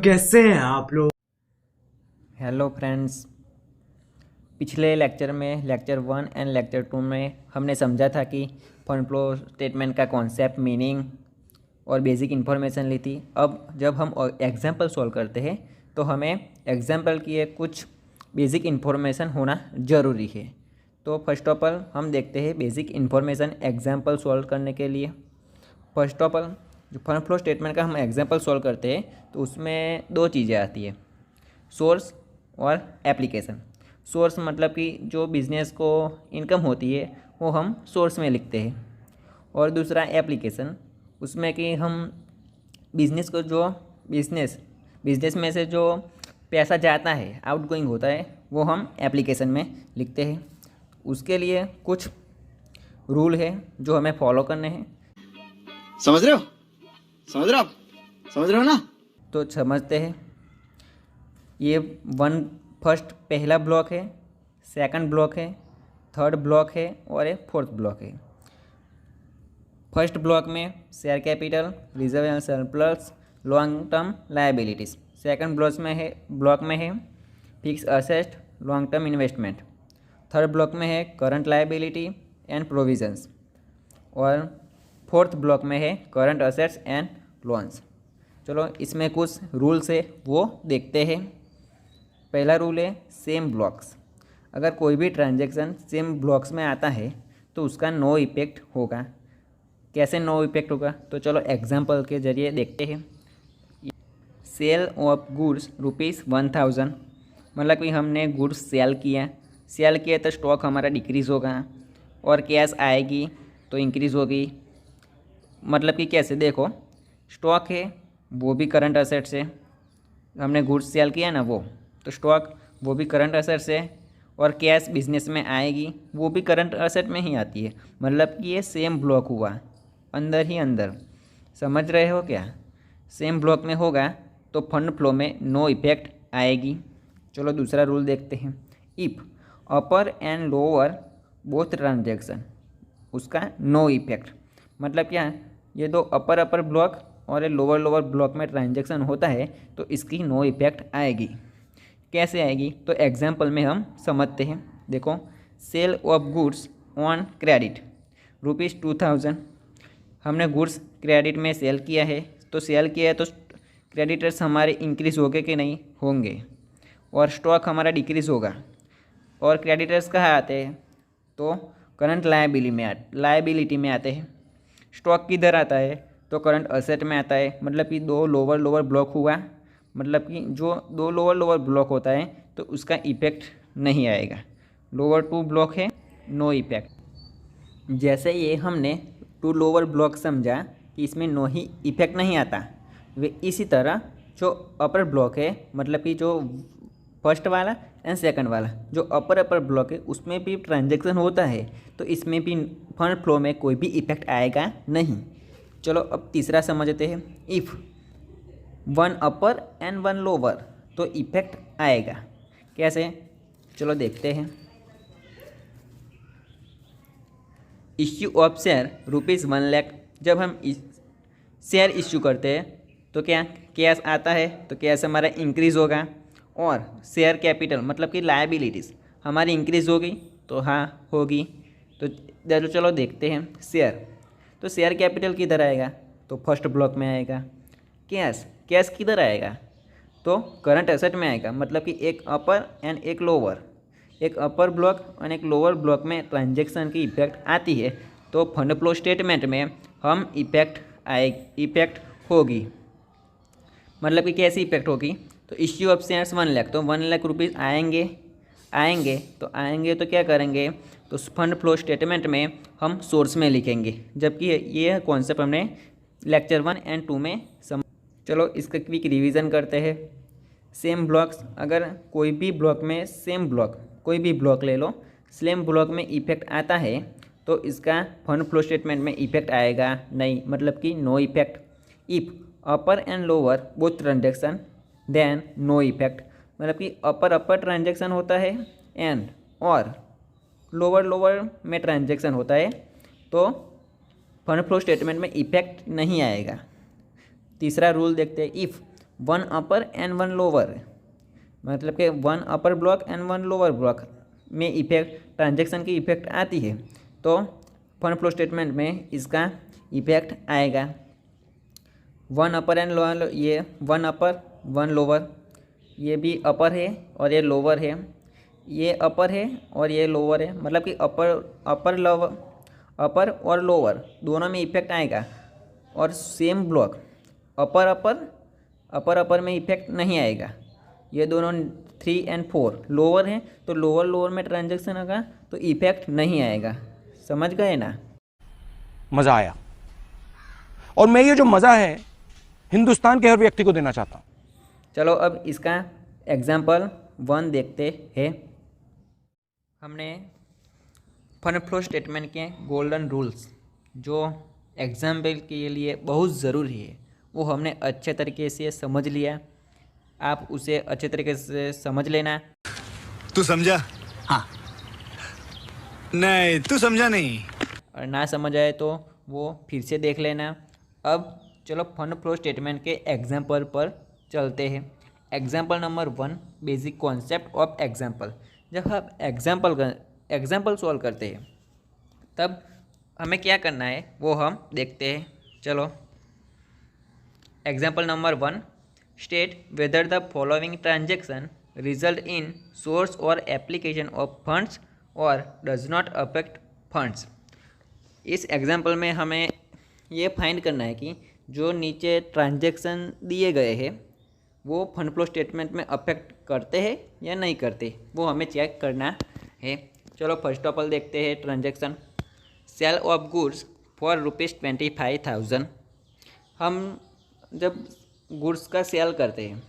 कैसे हैं आप लोग। हेलो फ्रेंड्स, पिछले लेक्चर में लेक्चर 1 एंड लेक्चर 2 में हमने समझा था कि फंड फ्लो स्टेटमेंट का कॉन्सेप्ट, मीनिंग और बेसिक इन्फॉर्मेशन ली थी। अब जब हम एग्जाम्पल सॉल्व करते हैं तो हमें एग्जाम्पल की कुछ बेसिक इन्फॉर्मेशन होना ज़रूरी है। तो फर्स्ट ऑफ ऑल हम देखते हैं बेसिक इन्फॉर्मेशन एग्जाम्पल सॉल्व करने के लिए। फर्स्ट ऑफ ऑल जो फंड फ्लो स्टेटमेंट का हम एग्जाम्पल सॉल्व करते हैं तो उसमें दो चीज़ें आती है, सोर्स और एप्लीकेशन। सोर्स मतलब कि जो बिज़नेस को इनकम होती है वो हम सोर्स में लिखते हैं, और दूसरा एप्लीकेशन, उसमें कि हम बिज़नेस को जो बिज़नेस में से जो पैसा जाता है, आउटगोइंग होता है, वो हम एप्लीकेशन में लिखते हैं। उसके लिए कुछ रूल है जो हमें फॉलो करने हैं। समझ रहे हो समझ रहे हो ना। तो समझते हैं। ये पहला ब्लॉक है, सेकंड ब्लॉक है, थर्ड ब्लॉक है और एक फोर्थ ब्लॉक है। फर्स्ट ब्लॉक में share capital, reserve and surplus, long term liabilities. Second block में है fix asset, long term investment. Third block में है करंट लायबिलिटी एंड प्रोविजंस, और फोर्थ ब्लॉक में है करंट असेट्स एंड लोन्स। चलो इसमें कुछ रूल्स है वो देखते हैं। पहला रूल है सेम ब्लॉक्स। अगर कोई भी ट्रांजैक्शन सेम ब्लॉक्स में आता है तो उसका नो इफेक्ट होगा। कैसे नो इफेक्ट होगा, तो चलो एग्जांपल के जरिए देखते हैं। सेल ऑफ गुड्स ₹1000, मतलब कि हमने गुड्स सेल किया तो स्टॉक हमारा डिक्रीज़ होगा, और कैश आएगी तो इंक्रीज़ होगी। मतलब कि कैसे, देखो स्टॉक है वो भी करंट असेट्स है, हमने गुड्स सेल किया ना वो, तो स्टॉक वो भी करंट असेट्स है, और कैश बिजनेस में आएगी वो भी करंट असेट में ही आती है। मतलब कि ये सेम ब्लॉक हुआ, अंदर ही अंदर। समझ रहे हो क्या? सेम ब्लॉक में होगा तो फंड फ्लो में नो इफेक्ट आएगी। चलो दूसरा रूल देखते हैं। If upper and lower both transaction, उसका नो इफेक्ट। मतलब क्या, ये दो अपर ब्लॉक और ये लोअर ब्लॉक में ट्रांजैक्शन होता है तो इसकी नो इफेक्ट आएगी। कैसे आएगी, तो एग्जांपल में हम समझते हैं। देखो, sale of goods on credit ₹2000, हमने गुड्स क्रेडिट में सेल किया है, तो क्रेडिटर्स हमारे इंक्रीज़ होंगे कि नहीं होंगे, और स्टॉक हमारा डिक्रीज़ होगा। और क्रेडिटर्स कहाँ आते हैं, तो करंट लायबिलिटी में आते हैं। स्टॉक किधर आता है, तो करंट असेट में आता है। मतलब कि दो लोअर ब्लॉक हुआ, मतलब कि जो दो लोअर ब्लॉक होता है तो उसका इफेक्ट नहीं आएगा। लोअर टू ब्लॉक है, नो इफेक्ट। जैसे ये हमने टू लोअर ब्लॉक समझा कि इसमें नो ही इफेक्ट नहीं आता, वे इसी तरह जो अपर ब्लॉक है, मतलब कि जो फर्स्ट वाला एंड सेकंड वाला जो अपर ब्लॉक है, उसमें भी ट्रांजैक्शन होता है तो इसमें भी फंड फ्लो में कोई भी इफेक्ट आएगा नहीं। चलो अब तीसरा समझते हैं। If one upper and one lower, तो इफेक्ट आएगा। कैसे, चलो देखते हैं। इश्यू ऑफ शेयर ₹1,00,000, जब हम शेयर इश्यू करते हैं तो क्या कैश आता है, तो कैश हमारा इंक्रीज़ होगा, और शेयर कैपिटल मतलब कि लायबिलिटीज़ हमारी इंक्रीज़ होगी, तो हाँ होगी। तो चलो देखते हैं। तो शेयर कैपिटल किधर आएगा, तो फर्स्ट ब्लॉक में आएगा। कैश किधर आएगा, तो करंट एसेट में आएगा। मतलब कि एक अपर एंड एक लोअर, एक अपर ब्लॉक और एक लोअर ब्लॉक में ट्रांजैक्शन की इफेक्ट आती है तो फंड फ्लो स्टेटमेंट में हम इफेक्ट होगी। मतलब कि कैसी इफेक्ट होगी, तो इश्यू ऑफ शेयर्स 1,00,000, तो 1,00,000 रुपीज़ आएंगे तो क्या करेंगे, तो फंड फ्लो स्टेटमेंट में हम सोर्स में लिखेंगे। जबकि ये कॉन्सेप्ट हमने लेक्चर 1 एंड 2 में चलो इसका क्विक रिवीजन करते हैं। सेम ब्लॉक्स, अगर कोई भी ब्लॉक ले लो, सेम ब्लॉक में इफेक्ट आता है तो इसका फंड फ्लो स्टेटमेंट में इफेक्ट आएगा नहीं, मतलब कि no effect. If upper and lower both transaction, then no effect. मतलब कि अपर ट्रांजैक्शन होता है एंड और लोअर में ट्रांजैक्शन होता है तो फंड फ्लो स्टेटमेंट में इफेक्ट नहीं आएगा। तीसरा रूल देखते हैं। If one upper and one lower, मतलब कि one upper block and one lower block में इफेक्ट ट्रांजैक्शन की इफेक्ट आती है, तो फंड फ्लो स्टेटमेंट में इसका इफेक्ट आएगा। वन अपर एंड लोअर, ये वन अपर वन लोअर, ये भी अपर है और ये लोअर है, ये अपर है और ये लोअर है, मतलब कि अपर लोअर, अपर और लोअर दोनों में इफेक्ट आएगा। और सेम ब्लॉक अपर में इफेक्ट नहीं आएगा। ये दोनों 3 एंड 4 लोअर हैं, तो लोअर में ट्रांजैक्शन होगा तो इफेक्ट नहीं आएगा। समझ गए ना? मजा आया, और मैं ये जो मजा है हिंदुस्तान के हर व्यक्ति को देना चाहता हूं। चलो अब इसका एग्जाम्पल 1 देखते हैं। हमने फंड फ्लो स्टेटमेंट के गोल्डन रूल्स जो एग्जाम्पल के लिए बहुत ज़रूरी है वो हमने अच्छे तरीके से समझ लिया। आप उसे अच्छे तरीके से समझ लेना। तू समझा? हाँ। नहीं, तू समझा नहीं। और ना समझ आए तो वो फिर से देख लेना। अब चलो फंड फ्लो स्टेटमेंट के एग्जाम्पल पर चलते हैं। Example number 1, basic concept of example. जब हम एग्जाम्पल सॉल्व करते हैं तब हमें क्या करना है वो हम देखते हैं। चलो example number 1, state whether the following transaction result in source और एप्लीकेशन ऑफ फंड्स और डज नॉट अफेक्ट फंड्स। इस एग्जाम्पल में हमें ये फाइंड करना है कि जो नीचे ट्रांजेक्शन दिए गए हैं वो फंड फ्लो स्टेटमेंट में अफेक्ट करते हैं या नहीं करते, वो हमें चेक करना है। चलो फर्स्ट ऑफ ऑल देखते हैं transaction. Sale of goods for ₹25,000। हम जब गुड्स का सेल करते हैं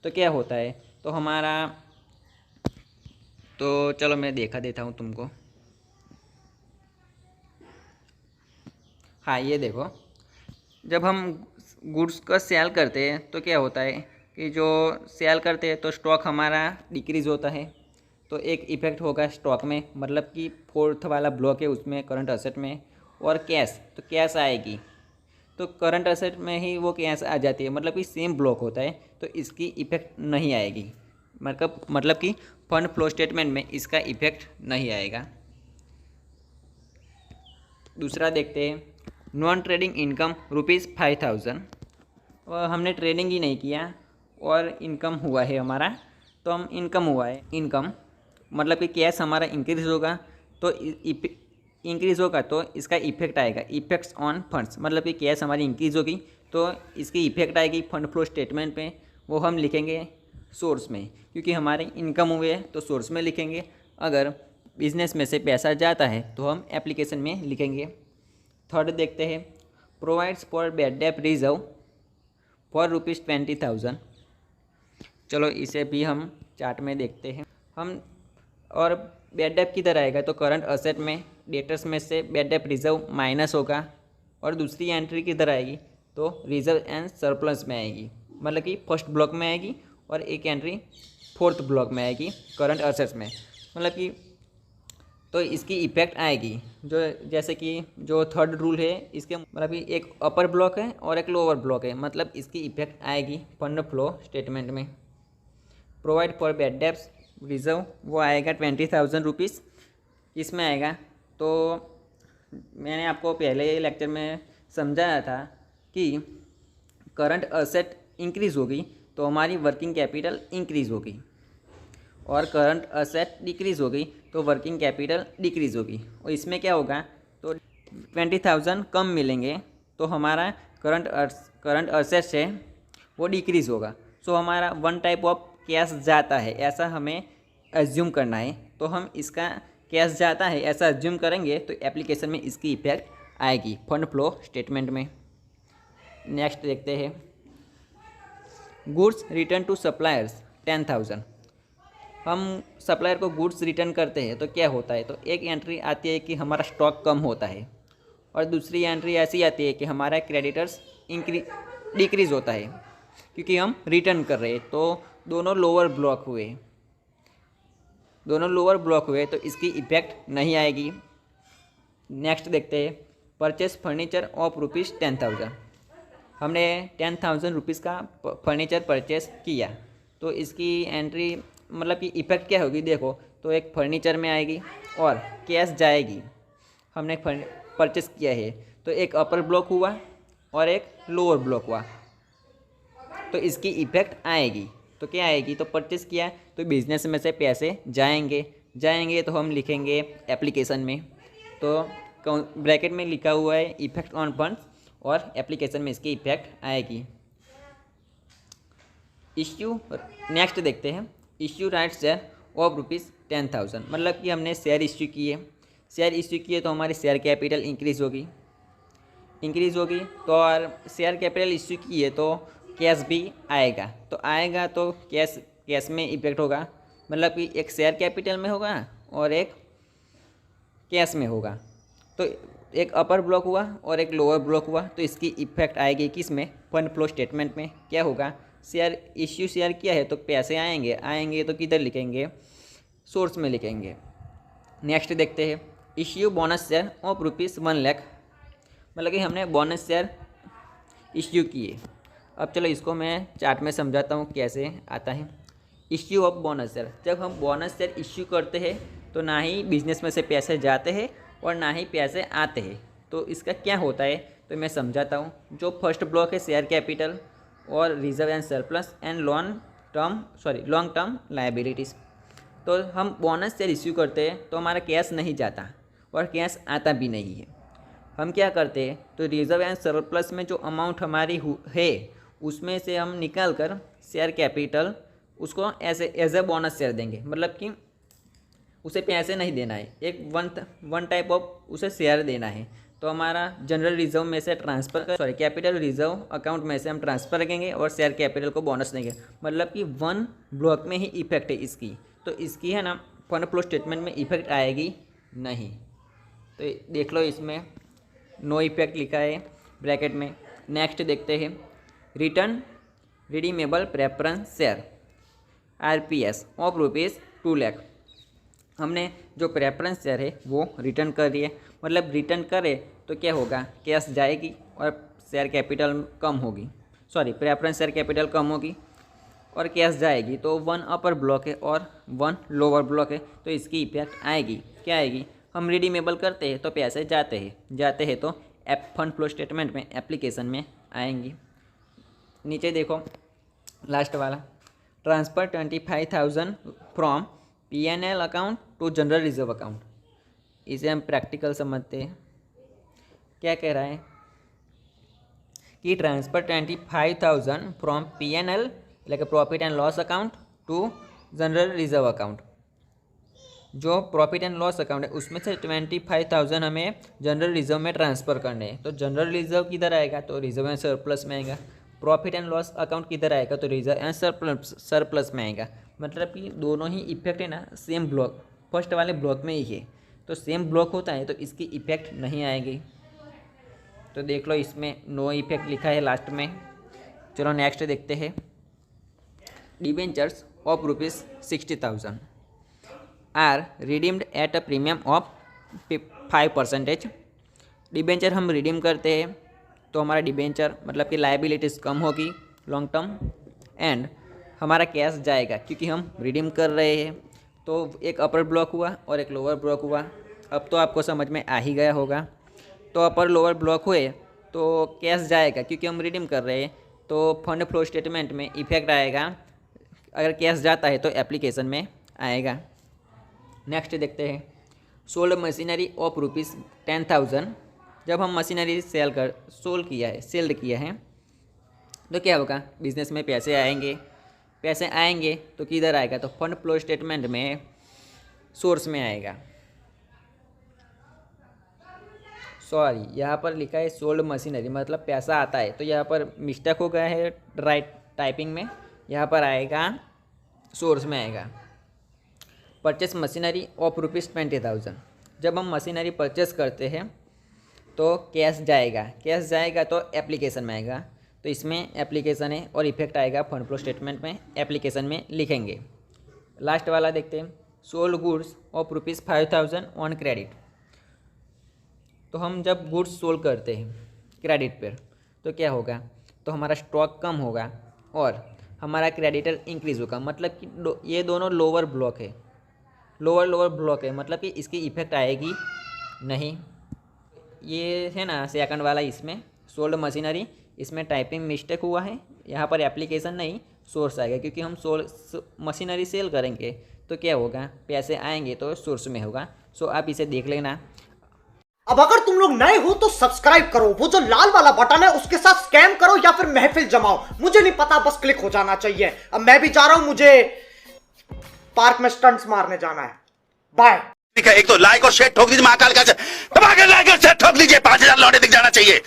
तो क्या होता है, तो हमारा, तो चलो मैं देखा देता हूँ तुमको। हाँ ये देखो, जब हम गुड्स का सेल करते हैं तो क्या होता है कि जो सेल करते हैं तो स्टॉक हमारा डिक्रीज़ होता है, तो एक इफ़ेक्ट होगा स्टॉक में, मतलब कि 4th वाला ब्लॉक है उसमें करंट असेट में। और कैश, तो कैश आएगी तो करंट असेट में ही वो कैश आ जाती है, मतलब कि सेम ब्लॉक होता है तो इसकी इफ़ेक्ट नहीं आएगी। मतलब कि फंड फ्लो स्टेटमेंट में इसका इफ़ेक्ट नहीं आएगा। दूसरा देखते हैं, नॉन ट्रेडिंग इनकम ₹5,000। और हमने ट्रेडिंग ही नहीं किया और इनकम हुआ है हमारा, तो हम इनकम हुआ है, इनकम मतलब कि कैश हमारा इंक्रीज़ होगा, तो इंक्रीज़ होगा तो इसका इफेक्ट आएगा, इफेक्ट्स ऑन फंड्स, मतलब कि कैश हमारी इंक्रीज़ होगी तो इसकी इफेक्ट आएगी फंड फ्लो स्टेटमेंट पे। वो हम लिखेंगे सोर्स में, क्योंकि हमारे इनकम हुए है तो सोर्स में लिखेंगे। अगर बिजनेस में से पैसा जाता है तो हम एप्लीकेशन में लिखेंगे। थर्ड देखते हैं, provides for bad debt reserve for ₹20,000। चलो इसे भी हम चार्ट में देखते हैं। हम और बैड डेट किधर आएगा, तो करंट असेट में डेटर्स में से बैड डेट रिजर्व माइनस होगा। और दूसरी एंट्री किधर आएगी, तो रिजर्व एंड सरप्लस में आएगी, मतलब कि फर्स्ट ब्लॉक में आएगी और एक एंट्री 4th ब्लॉक में आएगी करंट असेट्स में, मतलब कि तो इसकी इफेक्ट आएगी। जो जैसे कि जो थर्ड रूल है इसके, मतलब कि एक अपर ब्लॉक है और एक लोअर ब्लॉक है, मतलब इसकी इफेक्ट आएगी फंड फ्लो स्टेटमेंट में। Provide for bad debts reserve वो आएगा ₹20,000 इसमें आएगा। तो मैंने आपको पहले लेक्चर में समझाया था कि करंट असेट इंक्रीज़ होगी तो हमारी वर्किंग कैपिटल इंक्रीज़ होगी, और करंट असेट डिक्रीज़ होगी तो वर्किंग कैपिटल डिक्रीज़ होगी। और इसमें क्या होगा, तो 20,000 कम मिलेंगे तो हमारा करंट असेट से वो डिक्रीज़ होगा। सो हमारा वन टाइप ऑफ कैश जाता है, ऐसा हमें एज्यूम करना है। तो हम इसका कैश जाता है ऐसा एज्यूम करेंगे तो एप्लीकेशन में इसकी इफेक्ट आएगी फंड फ्लो स्टेटमेंट में। नेक्स्ट देखते हैं, गुड्स रिटर्न टू सप्लायर्स 10,000। हम सप्लायर को गुड्स रिटर्न करते हैं तो क्या होता है, तो एक एंट्री आती है कि हमारा स्टॉक कम होता है, और दूसरी एंट्री ऐसी आती है कि हमारा क्रेडिटर्स डिक्रीज़ होता है, क्योंकि हम रिटर्न कर रहे हैं। तो दोनों लोअर ब्लॉक हुए तो इसकी इफेक्ट नहीं आएगी। नेक्स्ट देखते हैं, परचेस फर्नीचर ऑफ ₹10,000। हमने 10,000 रुपीज़ का फर्नीचर परचेस किया, तो इसकी एंट्री मतलब कि इफ़ेक्ट क्या होगी देखो, तो एक फर्नीचर में आएगी और कैश जाएगी। हमने परचेस किया है तो एक अपर ब्लॉक हुआ और एक लोअर ब्लॉक हुआ, तो इसकी इफ़ेक्ट आएगी। तो क्या आएगी, तो परचेस किया तो बिजनेस में से पैसे जाएंगे तो हम लिखेंगे एप्लीकेशन में, तो ब्रैकेट में लिखा हुआ है इफ़ेक्ट ऑन फंड्स और एप्लीकेशन में इसकी इफ़ेक्ट आएगी। इश्यू नेक्स्ट देखते हैं, इश्यू राइट शेयर ऑफ ₹10,000, मतलब कि हमने शेयर इश्यू किए तो हमारी शेयर कैपिटल इंक्रीज़ होगी तो और शेयर कैपिटल इश्यू किए तो कैश भी आएगा, तो कैश में इफेक्ट होगा, मतलब कि एक शेयर कैपिटल में होगा और एक कैश में होगा। तो एक अपर ब्लॉक हुआ और एक लोअर ब्लॉक हुआ, तो इसकी इफेक्ट आएगी किस में, फंड फ्लो स्टेटमेंट में। क्या होगा, शेयर किया है तो पैसे आएंगे तो किधर लिखेंगे, सोर्स में लिखेंगे। नेक्स्ट देखते हैं, issue bonus share of ₹1 lakh, मतलब कि हमने बोनस शेयर इश्यू किए। अब चलो इसको मैं चार्ट में समझाता हूँ कैसे आता है। इश्यू ऑफ बोनस शेयर, जब हम बोनस शेयर इश्यू करते हैं तो ना ही बिजनेस में से पैसे जाते हैं और ना ही पैसे आते हैं। तो इसका क्या होता है तो मैं समझाता हूँ। जो फर्स्ट ब्लॉक है शेयर कैपिटल और reserve and surplus and long term liabilities. तो हम बोनस शेयर इश्यू करते हैं तो हमारा कैश नहीं जाता और कैश आता भी नहीं है। हम क्या करते हैं, तो रिजर्व एंड सरप्लस में जो अमाउंट हमारी है उसमें से हम निकाल कर शेयर कैपिटल उसको एज ए बोनस शेयर देंगे, मतलब कि उसे पैसे नहीं देना है, एक वन टाइप ऑफ उसे शेयर देना है। तो हमारा जनरल रिजर्व में से कैपिटल रिजर्व अकाउंट में से हम ट्रांसफ़र करेंगे और शेयर कैपिटल को बोनस देंगे, मतलब कि वन ब्लॉक में ही इफेक्ट है इसकी। तो इसकी है ना फंड फ्लो स्टेटमेंट में इफेक्ट आएगी नहीं। तो देख लो इसमें नो इफेक्ट लिखा है ब्रैकेट में। नेक्स्ट देखते हैं, return redeemable preference share RPS of ₹2 lakh. हमने जो प्रेफरेंस शेयर है वो रिटर्न कर दिए, मतलब रिटर्न करे तो क्या होगा, कैश जाएगी और शेयर कैपिटल कम होगी, प्रेफरेंस शेयर कैपिटल कम होगी और कैश जाएगी। तो 1 अपर ब्लॉक है और 1 लोअर ब्लॉक है, तो इसकी इफेक्ट आएगी। क्या आएगी, हम रिडीमेबल करते हैं तो पैसे जाते हैं तो फंड फ्लो स्टेटमेंट में एप्लीकेशन में आएंगी। नीचे देखो लास्ट वाला, transfer 25,000 from P&L account to general reserve account. इसे हम प्रैक्टिकल समझते हैं। क्या कह रहा है कि transfer 25,000 from P&L like profit and loss account to general reserve account. जो प्रॉफिट एंड लॉस अकाउंट है उसमें से 25,000 हमें जनरल रिजर्व में ट्रांसफ़र करने हैं। तो जनरल रिजर्व किधर आएगा, तो रिजर्व एंड सरप्लस में आएगा। प्रॉफिट एंड लॉस अकाउंट किधर आएगा, तो रिजर्व एंड सरप्लस में आएगा। मतलब कि दोनों ही इफेक्ट है ना सेम ब्लॉक, फर्स्ट वाले ब्लॉक में ही है, तो सेम ब्लॉक होता है तो इसकी इफेक्ट नहीं आएगी। तो देख लो इसमें नो इफेक्ट लिखा है लास्ट में। चलो नेक्स्ट देखते हैं, debentures of ₹60,000 are redeemed at a premium of 5%। Debenture हम रिडीम करते हैं तो हमारा डिबेंचर मतलब कि लायबिलिटीज़ कम होगी लॉन्ग टर्म, एंड हमारा कैश जाएगा क्योंकि हम रिडीम कर रहे हैं। तो एक अपर ब्लॉक हुआ और एक लोअर ब्लॉक हुआ। अब तो आपको समझ में आ ही गया होगा। तो अपर लोअर ब्लॉक हुए तो कैश जाएगा क्योंकि हम रिडीम कर रहे हैं, तो फंड फ्लो स्टेटमेंट में इफेक्ट आएगा। अगर कैश जाता है तो एप्लीकेशन में आएगा। नेक्स्ट देखते हैं, सोल्ड मशीनरी ऑफ ₹10,000। जब हम मशीनरी सेल्ड किया है तो क्या होगा, बिजनेस में पैसे आएंगे तो किधर आएगा, तो फंड फ्लो स्टेटमेंट में सोर्स में आएगा। यहाँ पर लिखा है सोल्ड मशीनरी मतलब पैसा आता है, तो यहाँ पर मिस्टेक हो गया है राइट टाइपिंग में। यहाँ पर आएगा सोर्स में आएगा। Purchase machinery of ₹20,000। जब हम मशीनरी परचेस करते हैं तो कैश जाएगा तो एप्लीकेशन में आएगा। तो इसमें एप्लीकेशन है और इफेक्ट आएगा फंड फ्लो स्टेटमेंट में, एप्लीकेशन में लिखेंगे। लास्ट वाला देखते हैं, sold goods of ₹5,000 on credit. तो हम जब गुड्स सोल्ड करते हैं क्रेडिट पर तो क्या होगा, तो हमारा स्टॉक कम होगा और हमारा क्रेडिटर इंक्रीज़ होगा। मतलब कि ये दोनों लोअर ब्लॉक है, लोअर ब्लॉक है, मतलब कि इसकी इफेक्ट आएगी नहीं। ये है ना सेकंड वाला, इसमें सोल्ड मशीनरी, इसमें टाइपिंग मिस्टेक हुआ है, यहाँ पर एप्लीकेशन नहीं सोर्स आएगा, क्योंकि हम मशीनरी सेल करेंगे तो क्या होगा, पैसे आएंगे तो सोर्स में होगा। सो आप इसे देख लेना। अब अगर तुम लोग नए हो तो सब्सक्राइब करो, वो जो लाल वाला बटन है उसके साथ स्कैम करो या फिर महफिल जमाओ, मुझे नहीं पता, बस क्लिक हो जाना चाहिए। अब मैं भी जा रहा हूं, मुझे पार्क में स्टंट्स मारने जाना है। बाय। एक तो लाइक और शेयर ठोक दीजिए, महाकाल का दबा के लाइक और शेयर ठोक दीजिए, 5000 लौटे दिख जाना चाहिए।